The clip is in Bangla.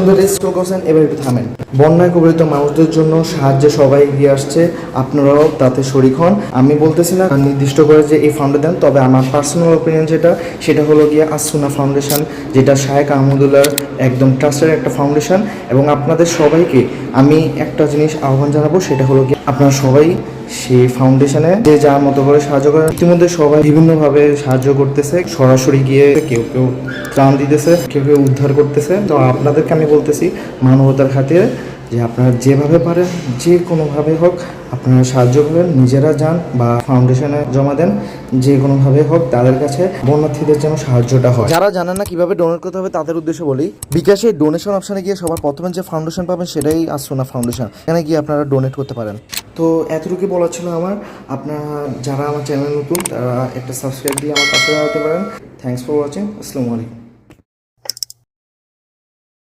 ধরে স্ট্রোক করছেন, এবার একটু থামেন। বন্যায় কবলিত মানুষদের জন্য সাহায্যে সবাই এগিয়ে আসছে, আপনারাও তাতে শরিক হন। আমি বলতেছি না নির্দিষ্ট করে যে এই ফান্ডে দেন, তবে আমার পার্সোনাল ওপিনিয়ন সেটা হলো গিয়ে আসুনা ফাউন্ডেশন, যেটা শায়েখ আহমদুল্লাহর একদম ট্রাস্টের একটা ফাউন্ডেশন। এবং আপনাদের সবাইকে আমি একটা জিনিস আহ্বান জানাবো, সেটা হলো গিয়ে আপনারা সবাই সেই ফাউন্ডেশনে যে যার মতো করে সাহায্য করেন। ইতিমধ্যে সবাই বিভিন্নভাবে সাহায্য করতেছে, সরাসরি গিয়ে কেউ কেউ ত্রাণ দিতেছে, কেউ কেউ উদ্ধার করতেছে। তো আপনাদেরকে আমি বলতেছি মানবতার খাতিরে যে আপনারা যেভাবে পারেন, যে কোনোভাবে হোক আপনারা সাহায্য করেন, নিজেরা যান বা ফাউন্ডেশনে জমা দেন, যে কোনোভাবে হোক তাদের কাছে বন্যার্থীদের যেন সাহায্যটা হয়। যারা জানেন না কিভাবে ডোনেট করতে হবে তাদের উদ্দেশ্যে বলি, বিকাশে ডোনেশন অপশানে গিয়ে সবার প্রথমে যে ফাউন্ডেশন পাবেন সেটাই আসুনা ফাউন্ডেশন, এখানে গিয়ে আপনারা ডোনেট করতে পারেন। তো এতটুকু বলা ছিল আমার। আপনারা যারা আমার চ্যানেল নতুন তারা একটা সাবস্ক্রাইব দিয়ে আমার পাশে দাঁড়াতে পারেন। Thanks for watching. আসসালামু আলাইকুম।